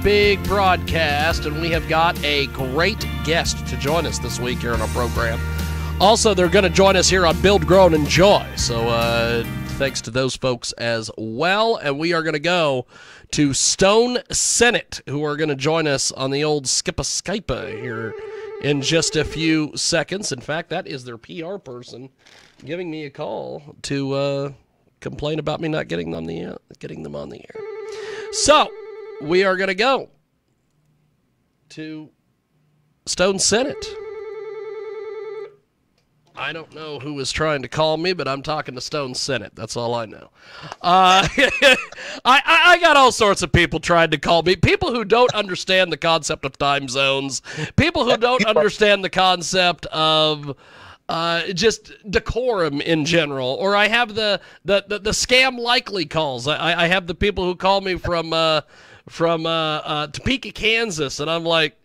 big broadcast, and we have got a great guest to join us this week here on our program. Also, they're going to join us here on Build, Grow, and Enjoy. So thanks to those folks as well. And we are going to go to Stone Senate, who are going to join us on the old Skypa here in just a few seconds. In fact, that is their PR person giving me a call to complain about me not getting them on the air. So we are going to go to Stone Senate. I don't know who is trying to call me, but I'm talking to Stone Senate. That's all I know. I got all sorts of people trying to call me. People who don't understand the concept of time zones. People who don't understand the concept of just decorum in general. Or I have the scam likely calls. I have the people who call me from Topeka, Kansas, and I'm like,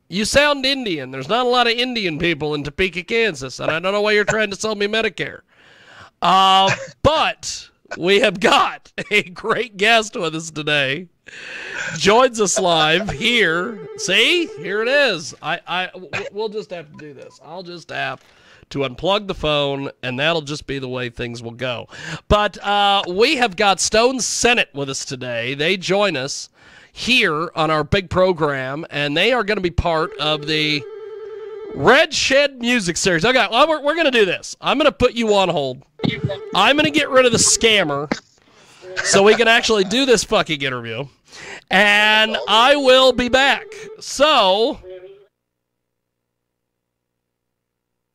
you sound Indian. There's not a lot of Indian people in Topeka, Kansas, and I don't know why you're trying to sell me Medicare. But we have got a great guest with us today. Joins us live here. See? Here it is. We'll just have to do this. I'll just have to unplug the phone, and that'll just be the way things will go. But we have got Stone Senate with us today. They join us here on our big program, and they are going to be part of the Red Shed Music Series. Okay, well, we're going to do this. I'm going to put you on hold. I'm going to get rid of the scammer so we can actually do this fucking interview, and I will be back. So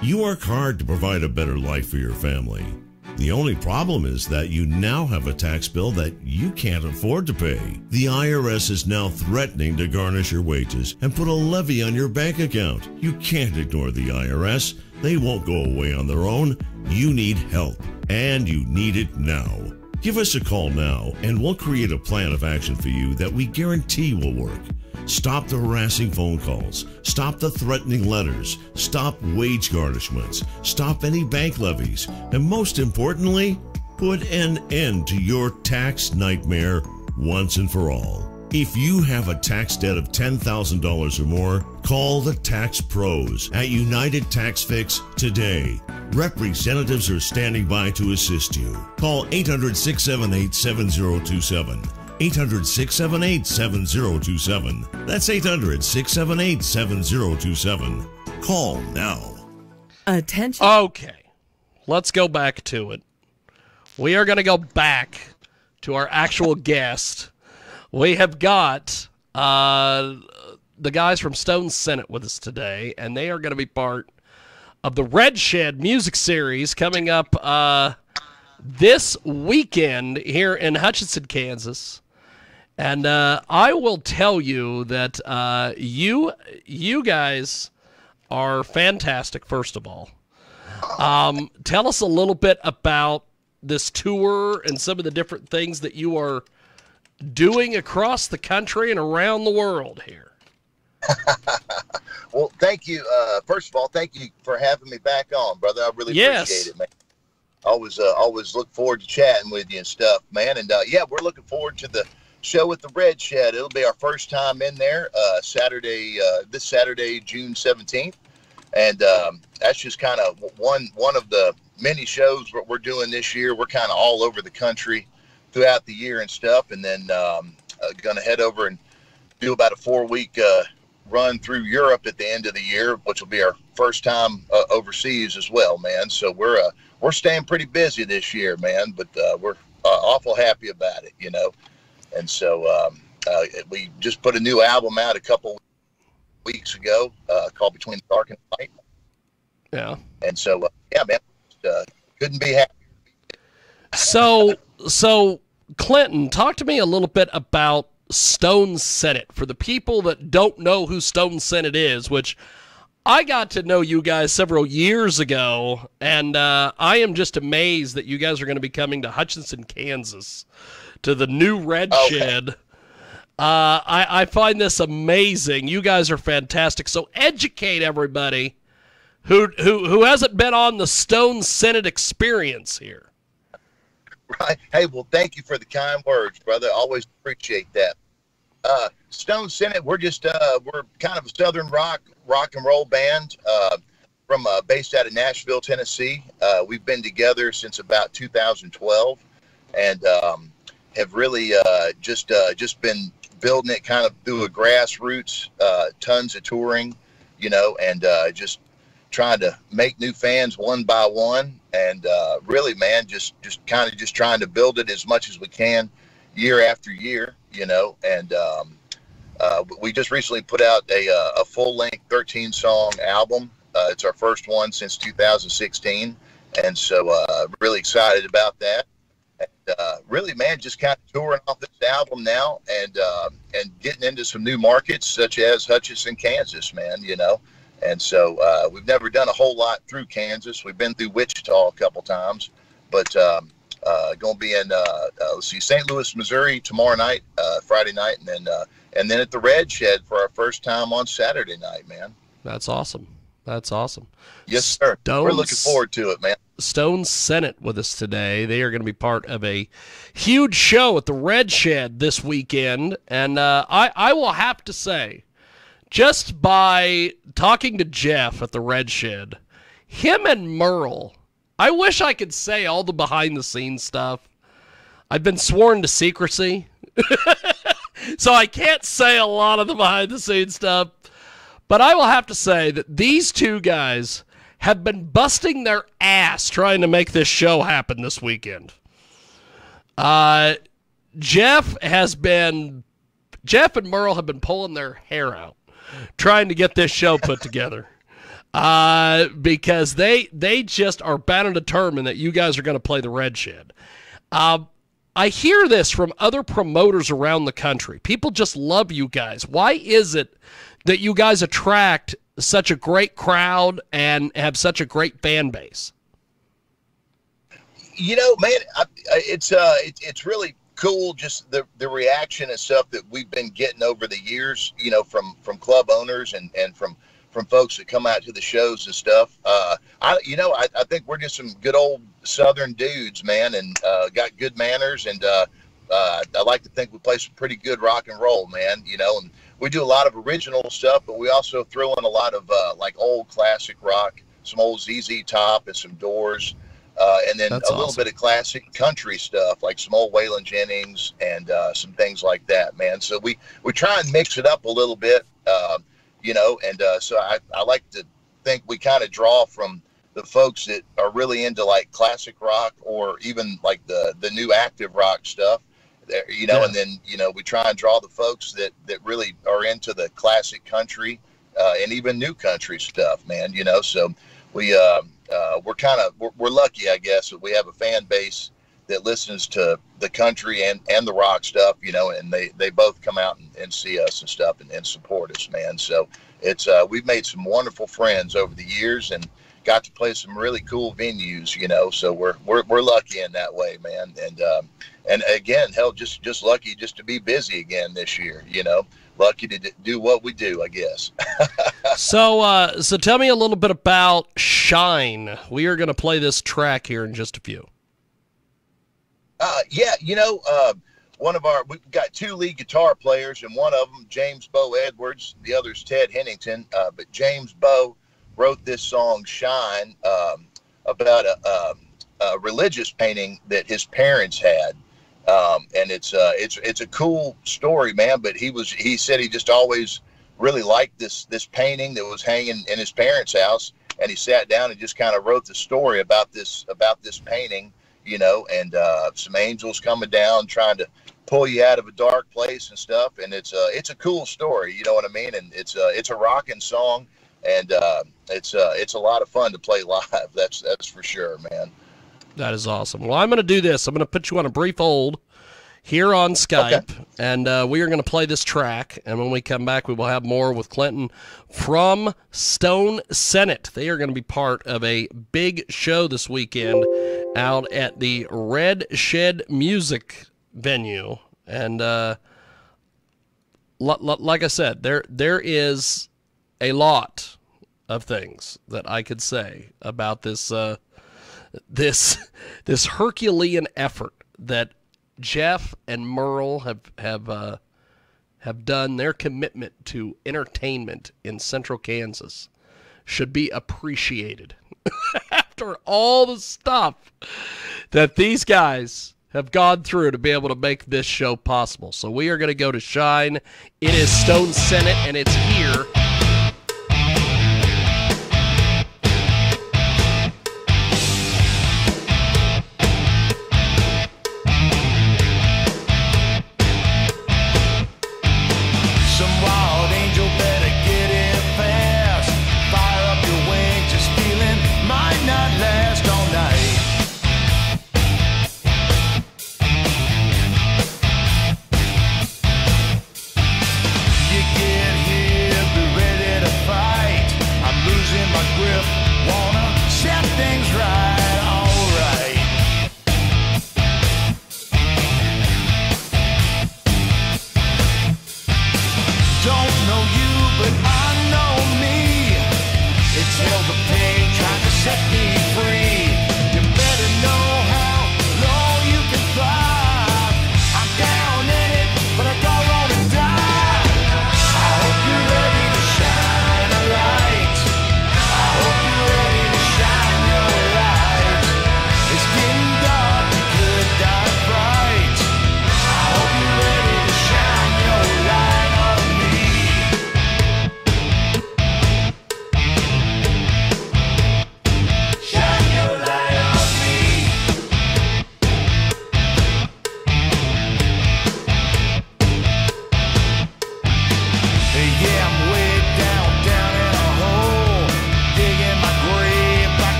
you work hard to provide a better life for your family. The only problem is that you now have a tax bill that you can't afford to pay. The IRS is now threatening to garnish your wages and put a levy on your bank account. You can't ignore the IRS. They won't go away on their own. You need help, and you need it now. Give us a call now, and we'll create a plan of action for you that we guarantee will work. Stop the harassing phone calls. Stop the threatening letters. Stop wage garnishments. Stop any bank levies. And most importantly, put an end to your tax nightmare once and for all. If you have a tax debt of $10,000 or more, call the Tax Pros at United Tax Fix today. Representatives are standing by to assist you. Call 800-678-7027. 800-678-7027. That's 800-678-7027. Call now. Attention. Okay, let's go back to it. We are going to go back to our actual guest. We have got the guys from Stone Senate with us today, and they are going to be part of the Red Shed Music Series coming up this weekend here in Hutchinson, Kansas. And I will tell you that you guys are fantastic, first of all. Tell us a little bit about this tour and some of the different things that you are doing across the country and around the world here. Well, thank you. First of all, thank you for having me back on, brother. I really appreciate it, man. Always look forward to chatting with you and stuff, man. And yeah, we're looking forward to the show at the Red Shed. It'll be our first time in there this Saturday, June 17th. And that's just kind of one of the many shows that we're doing this year. We're kind of all over the country throughout the year and stuff. And then going to head over and do about a 4-week run through Europe at the end of the year, which will be our first time overseas as well, man. So we're staying pretty busy this year, man, but we're awful happy about it, you know. And so we just put a new album out a couple weeks ago called Between the Dark and the Light. Yeah. And so, yeah, man, couldn't be happy. So Clinton, talk to me a little bit about Stone Senate. For the people that don't know who Stone Senate is, which I got to know you guys several years ago, and I am just amazed that you guys are going to be coming to Hutchinson, Kansas, to the new Red Shed. I find this amazing. You guys are fantastic. So educate everybody who hasn't been on the Stone Senate experience here. Right. Hey, well, thank you for the kind words, brother. Always appreciate that. Stone Senate, we're just we're kind of a southern rock and roll band from based out of Nashville, Tennessee. We've been together since about 2012, and have really just been building it kind of through a grassroots, tons of touring, and just trying to make new fans one by one, and really, man, just kind of just trying to build it as much as we can year after year, and we just recently put out a full-length 13-song album. It's our first one since 2016, and so really excited about that. And really, man, just kind of touring off this album now, and getting into some new markets such as Hutchinson, Kansas, man. And so we've never done a whole lot through Kansas. We've been through Wichita a couple times, but going to be in St. Louis, Missouri tomorrow night, Friday night, and then at the Red Shed for our first time on Saturday night, man. That's awesome. That's awesome. Yes, sir. We're looking forward to it, man. Stone Senate with us today. They are going to be part of a huge show at the Red Shed this weekend. And I will have to say, just by talking to Jeff at the Red Shed, him and Merle, I wish I could say all the behind-the-scenes stuff. I've been sworn to secrecy, so I can't say a lot of the behind-the-scenes stuff. But I will have to say that these two guys have been busting their ass trying to make this show happen this weekend. Jeff and Merle have been pulling their hair out trying to get this show put together. Because they just are bound and determined that you guys are going to play the Red Shed. I hear this from other promoters around the country. People just love you guys. Why is it that you guys attract such a great crowd and have such a great fan base? Man, it's really cool, just the reaction and stuff that we've been getting over the years, from club owners and from folks that come out to the shows and stuff. I think we're just some good old Southern dudes, man, and got good manners, and I like to think we play some pretty good rock and roll, man, and we do a lot of original stuff, but we also throw in a lot of like old classic rock, some old ZZ Top and some Doors, and then That's a little bit of classic country stuff, like some old Waylon Jennings and some things like that, man. So we try and mix it up a little bit, so I like to think we kind of draw from the folks that are really into like classic rock or even like the new active rock stuff. Yeah. And then, we try and draw the folks that really are into the classic country, and even new country stuff, man, so we're lucky, I guess, that we have a fan base that listens to the country and the rock stuff, and they both come out and see us and stuff and support us, man. So it's, we've made some wonderful friends over the years and got to play some really cool venues, so we're lucky in that way, man. And again, hell, just lucky just to be busy again this year, lucky to do what we do, I guess. So tell me a little bit about Shine. We are going to play this track here in just a few. We've got two lead guitar players, and one of them, James Bo Edwards, the other's Ted Hennington. But James Bo wrote this song Shine about a religious painting that his parents had. And it's a cool story, man, but he said he just always really liked this painting that was hanging in his parents' house, and he sat down and just kind of wrote the story about this painting, and some angels coming down trying to pull you out of a dark place and stuff. And it's a cool story, you know what I mean? And it's a rocking song, and it's a lot of fun to play live. That's for sure, man. That is awesome. Well, I'm going to do this. I'm going to put you on a brief hold here on Skype, okay, and we are going to play this track, and when we come back, we will have more with Clinton from Stone Senate. They are going to be part of a big show this weekend out at the Red Shed Music venue, and like I said, there is a lot of things that I could say about this this Herculean effort that Jeff and Merle have have done, their commitment to entertainment in Central Kansas should be appreciated. After all the stuff that these guys have gone through to be able to make this show possible. So we are going to go to Shine. It is Stone Senate, and it's here.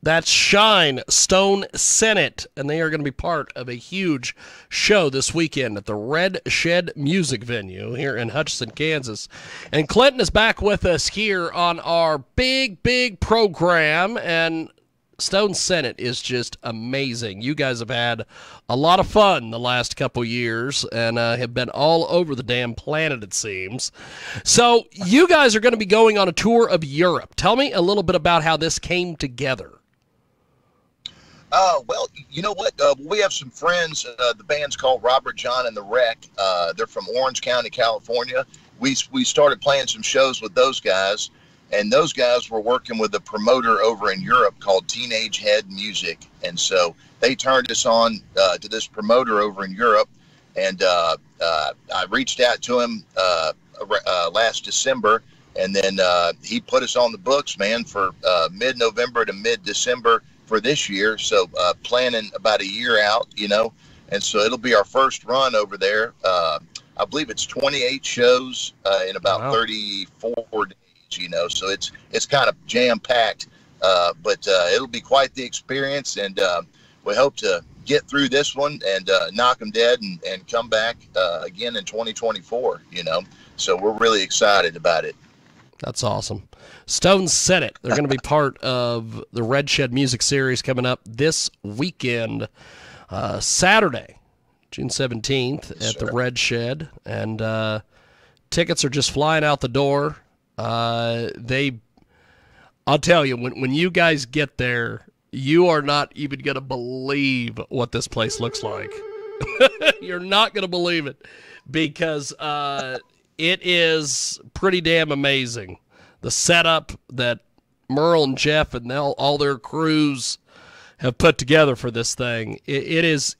That's Shine, Stone Senate, and they are going to be part of a huge show this weekend at the Red Shed Music Venue here in Hutchinson, Kansas. And Clinton is back with us here on our big program, and Stone Senate is just amazing. You guys have had a lot of fun the last couple years and have been all over the damn planet, it seems. So you guys are going to be going on a tour of Europe. Tell me a little bit about how this came together. Well, you know what? We have some friends. The band's called Robert, John, and the Wreck. They're from Orange County, California. We started playing some shows with those guys. And those guys were working with a promoter over in Europe called Teenage Head Music. And so they turned us on to this promoter over in Europe. And I reached out to him last December. And then he put us on the books, man, for mid-November to mid-December for this year. So planning about a year out, you know. And so it'll be our first run over there. I believe it's 28 shows in about 34 days. You know, so it's kind of jam packed, but it'll be quite the experience, and we hope to get through this one and knock them dead and come back again in 2024. You know, so we're really excited about it. That's awesome. Stone Senate, they're going to be part of the Red Shed Music Series coming up this weekend, Saturday, June 17th at the Red Shed, and tickets are just flying out the door. I'll tell you, when you guys get there, you are not even going to believe what this place looks like. You're not going to believe it because it is pretty damn amazing. The setup that Merle and Jeff and all their crews have put together for this thing. It is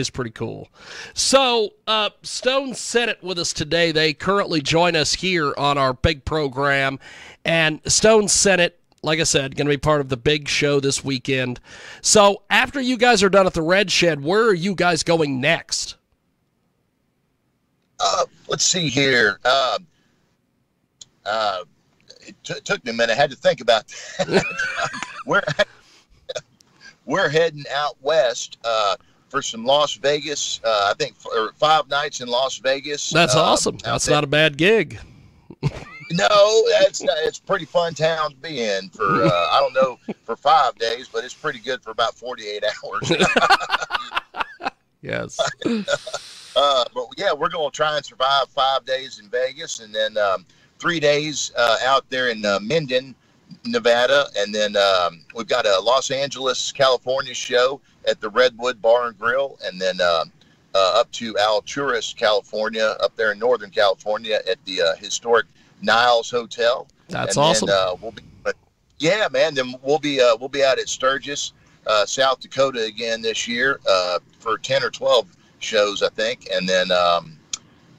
pretty cool. So, Stone Senate with us today. They currently join us here on our big program. And Stone Senate, like I said, going to be part of the big show this weekend. So, after you guys are done at the Red Shed, where are you guys going next? Let's see here. It took me a minute. I had to think about that. We're heading out west for some Las Vegas. I think 5 nights in Las Vegas. That's awesome. That's not a bad gig. No, it's a pretty fun town to be in for, I don't know, for 5 days, but it's pretty good for about 48 hours. Yes. But yeah, we're going to try and survive 5 days in Vegas and then 3 days out there in Minden, Nevada, and then we've got a Los Angeles, California show at the Redwood Bar and Grill, and then up to Alturas, California, up there in Northern California at the historic Niles Hotel. That's and awesome. Then, man. Then we'll be out at Sturgis, South Dakota again this year for 10 or 12 shows, I think, and then.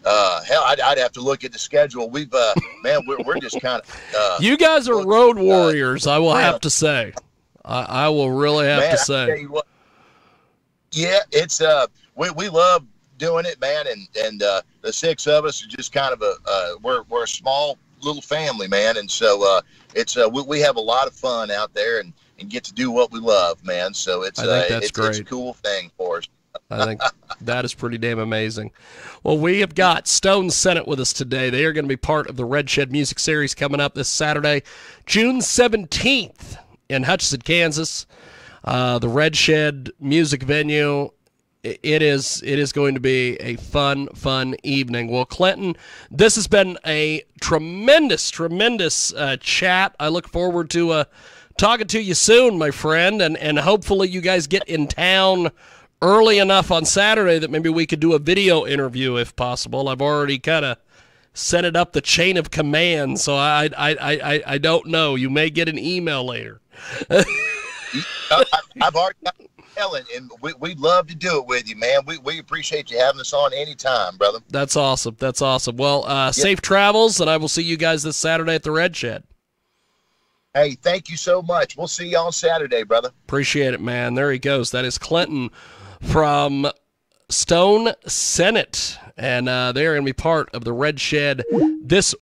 Hell, I'd have to look at the schedule. We've, man, we're just kind of. You guys are road warriors, I will have to say. I will really have to say. Tell you what, yeah, it's we love doing it, man, and the 6 of us are just kind of we're a small little family, man, and so it's we have a lot of fun out there and get to do what we love, man. So it's I think that's great. It's a cool thing for us. I think that is pretty damn amazing. Well, we have got Stone Senate with us today. They are going to be part of the Red Shed Music Series coming up this Saturday, June 17th in Hutchinson, Kansas. The Red Shed Music Venue. It is going to be a fun evening. Well, Clinton, this has been a tremendous chat. I look forward to talking to you soon, my friend, and hopefully you guys get in town early enough on Saturday that maybe we could do a video interview if possible. I've already kind of set it up the chain of command, so I don't know. You may get an email later. I've already got Ellen, and we'd love to do it with you, man. We appreciate you having us on anytime, brother. That's awesome. Well, safe travels, and I will see you guys this Saturday at the Red Shed. Hey, thank you so much. We'll see you on Saturday, brother. Appreciate it, man. There he goes. That is Clinton from Stone Senate, and they are going to be part of the Red Shed this